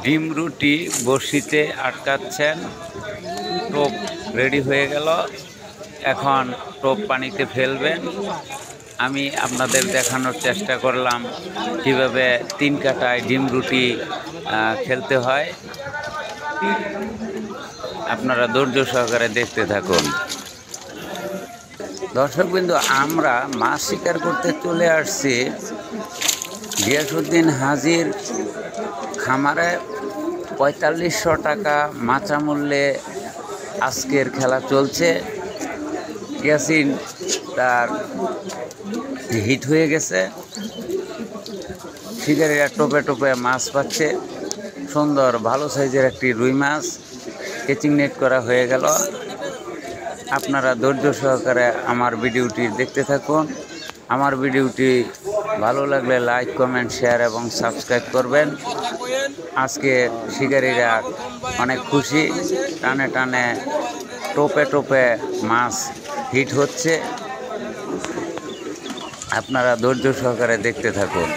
ডিম রুটি বড়শিতে আটকাচ্ছেন। টোপ রেডি হয়ে গেল, এখন টোপ পানিতে ফেলবেন। আমি আপনাদের দেখানোর চেষ্টা করলাম কিভাবে 3 কাটায় ডিম রুটি খেলতে হয়। আপনারা ধৈর্য সহকারে দেখতে থাকুন। দর্শকবৃন্দ, আমরা মাছ শিকার করতে চলে আসছি গিয়াসউদ্দিন হাজির খামারে। ৪৫০০ টাকা মাচা মূল্যে আজকের খেলা চলছে। ইয়াসিন তার হিট হয়ে গেছে, শিকারীরা টোপে টোপে মাছ পাচ্ছে। সুন্দর ভালো সাইজের একটি রুই মাছ কেচিং নেট করা হয়ে গেল। আপনারা ধৈর্য সহকারে আমার ভিডিওটি দেখতে থাকুন। আমার ভিডিওটি ভালো লাগলে লাইক, কমেন্ট, শেয়ার এবং সাবস্ক্রাইব করবেন। আজকে শিকারীরা অনেক খুশি, টানে টানে টোপে টোপে মাছ হিট হচ্ছে। আপনারা ধৈর্য সহকারে দেখতে থাকুন।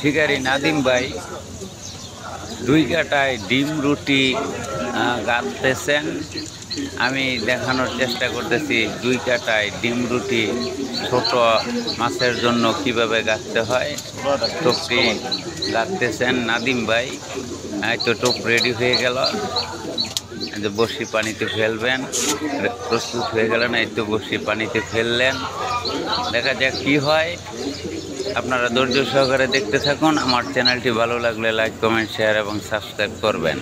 শিকারী নাদিম ভাই 2 কাটায় ডিম রুটি গাঁথতেছেন। আমি দেখানোর চেষ্টা করতেছি 2 কাটায় ডিম রুটি ছোট মাছের জন্য কিভাবে গাঁথতে হয়। টোপটি গাঁথতেছেন নাদিম ভাই। এই তো টোপ রেডি হয়ে গেল, যে বড়শি পানিতে ফেলবেন, প্রস্তুত হয়ে গেলেন। এই তো বড়শি পানিতে ফেললেন, দেখা যাক কি হয়। আপনারা ধৈর্য সহকারে দেখতে থাকুন। আমার চ্যানেলটি ভালো লাগলে লাইক, কমেন্ট, শেয়ার এবং সাবস্ক্রাইব করবেন।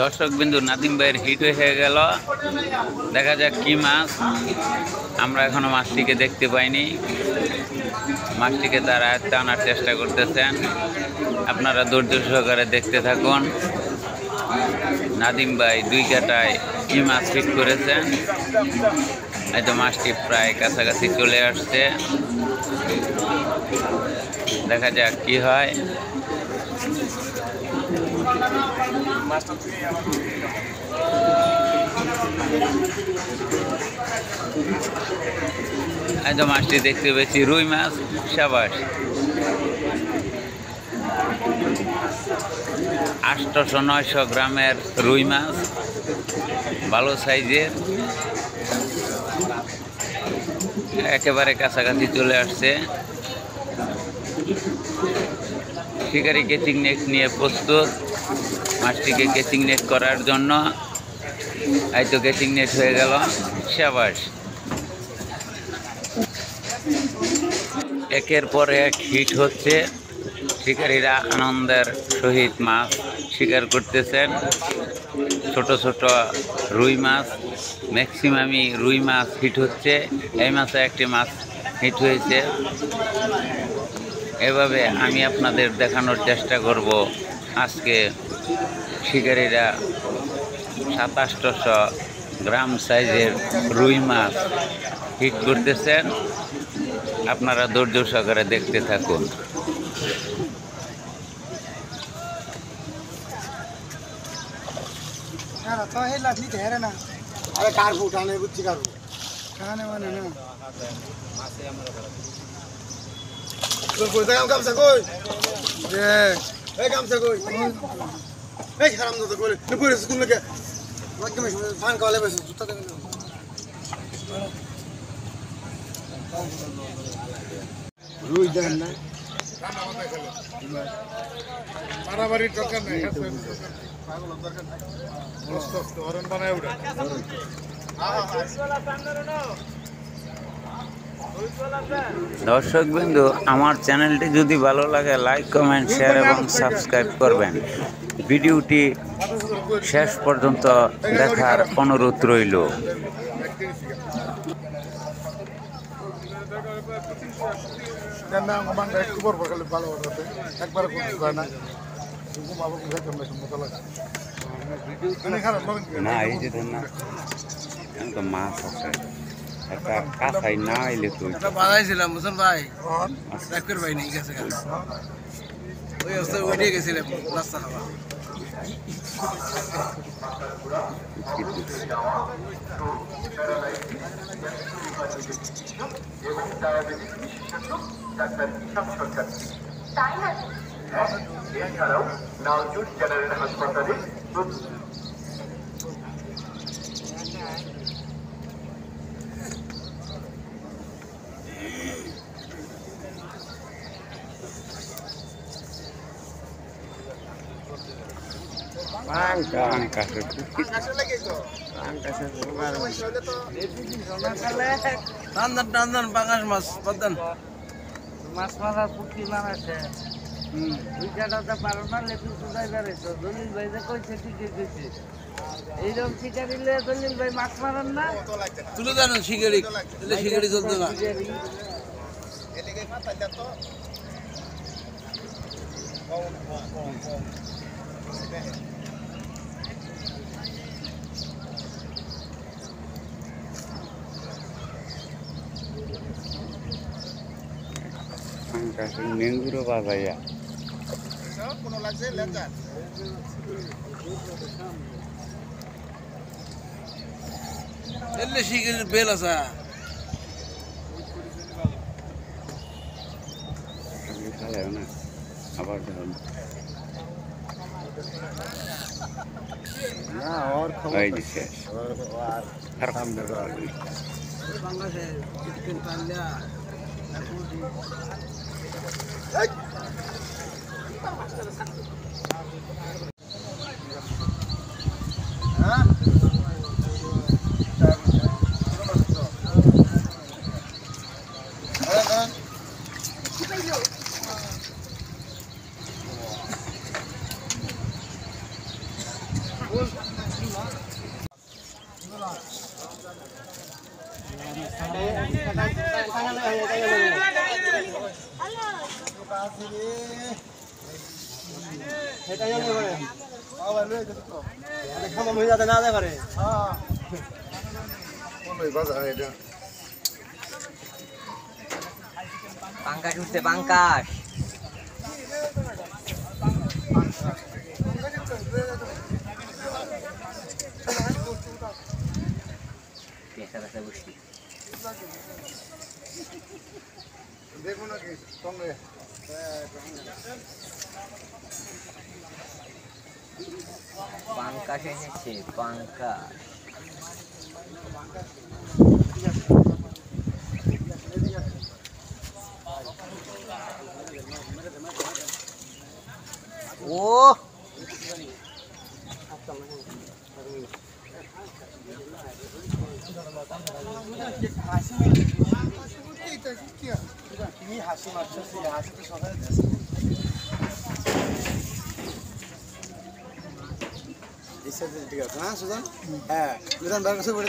দর্শকবিন্দু, নাদিম ভাইয়ের হিট হয়ে গেল, দেখা যাক কি মাছ। আমরা এখনো মাছটিকে দেখতে পাইনি। মাছটিকে তারা আয়ত্তে আনার চেষ্টা করতেছেন। আপনারা ধৈর্য সহকারে দেখতে থাকুন। নাদিম ভাই 2 কাটায় কি মাছ হিট করেছেন। এই তো মাছটি প্রায় কাছাকাছি চলে আসছে, দেখা যাক কি হয়। এই তো মাছটি দেখতে পেয়েছি, রুই মাছ। সাবাস, 800-900 গ্রামের রুই মাছ, ভালো সাইজের, একেবারে কাছাকাছি চলে আসছে। শিকারি কেচিং নেট নিয়ে প্রস্তুত মাছটিকে কেচিং নেট করার জন্য। এই তো কেচিং নেট হয়ে গেল। সাবাস, একের পর এক হিট হচ্ছে। শিকারীরা আনন্দের সহিত মাছ শিকার করতেছেন। ছোট ছোট রুই মাছ, ম্যাক্সিমামই রুই মাছ হিট হচ্ছে। এই মাছে একটি মাছ হিট হয়েছে। এভাবে আমি আপনাদের দেখানোর চেষ্টা করব আজকে শিকারীরা 2700 গ্রাম সাইজের রুই মাছ হিট করতেছেন। আপনারা ধৈর্য সহকারে দেখতে থাকুন। রুই দেন না, মারামারির দরকার নেই। দর্শকবৃন্দু, আমার চ্যানেলটি যদি ভালো লাগে লাইক, কমেন্ট, শেয়ার এবং সাবস্ক্রাইব করবেন। ভিডিওটি শেষ পর্যন্ত দেখার অনুরোধ রইল। কেন আমার একটু পর খালি ভালো হতে একবার করতে হয় না ঘুমাবো ঘুমাইতে আমরা মতো লাগে মানে খারাপ লাগে না এই যে ধর না এখন তো মাছ আছে একটা কাঁচাই না এলে তো এটা বানাইছিলাম বুঝছেন ভাই ডাক্তার ভাই নেই গেছে ওই অবস্থায় উঠে গেছিলাম রাস্তা খাওয়া এছাড়াও নাওজুট জেনারেল হাসপাতালে টান্দান টান্দান পাঙাশ মাছ পদ্মান মাছ মারার পুঁটি বানাচ্ছে দুইটাটা পারো না লেপি সুদাই বেড়াইছো দলিল ভাই যে কইছে ঠিকই কইছে এইরকম শিকারিলে দলিল ভাই মাছ মারান না তুলে জানো শিকারি তাহলে শিকারি চলতো না শিকারি মেঙ্গুরো বাজাইয়া কোনো লাগছে লেজার তাহলে শিকারির বেল আছে খালেও না আবার ধরুন না ওর খবর এই যে শেষ আর সামনে বাংলাদেশে চিকেন টান্ডা পাঙ্কাশ উঠছে পাঙ্কাশ দেখুন নাকি সঙ্গে পাঙ্কাশ এসেছে পাঙ্কাশ ও ঠিক আছে হ্যাঁ সুজন হ্যাঁ সুজন ভাইয়ের কাছে বলে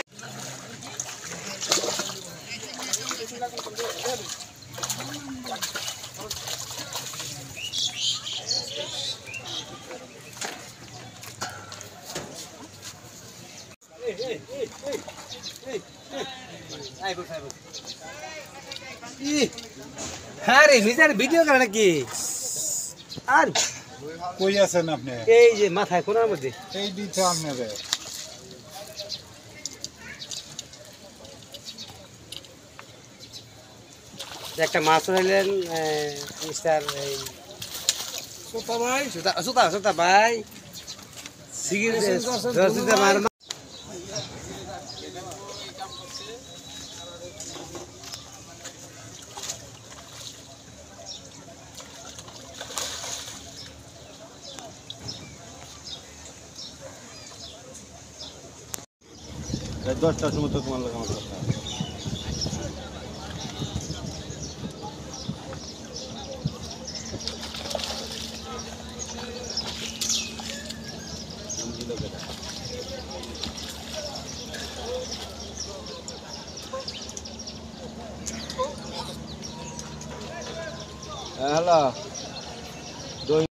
হ্যাঁ রে নিজের ভিডিও করে নাকি আর কই আছেন আপনি এই যে মাথায় কোনার মধ্যে এই দিতে আপনাদের একটা মাছ ধরলেন মিস্টার সুতা ভাই সুতা ভাই সিগারেট মার দশটার সময় তো তোমার লাগে আমার কথা হ্যালো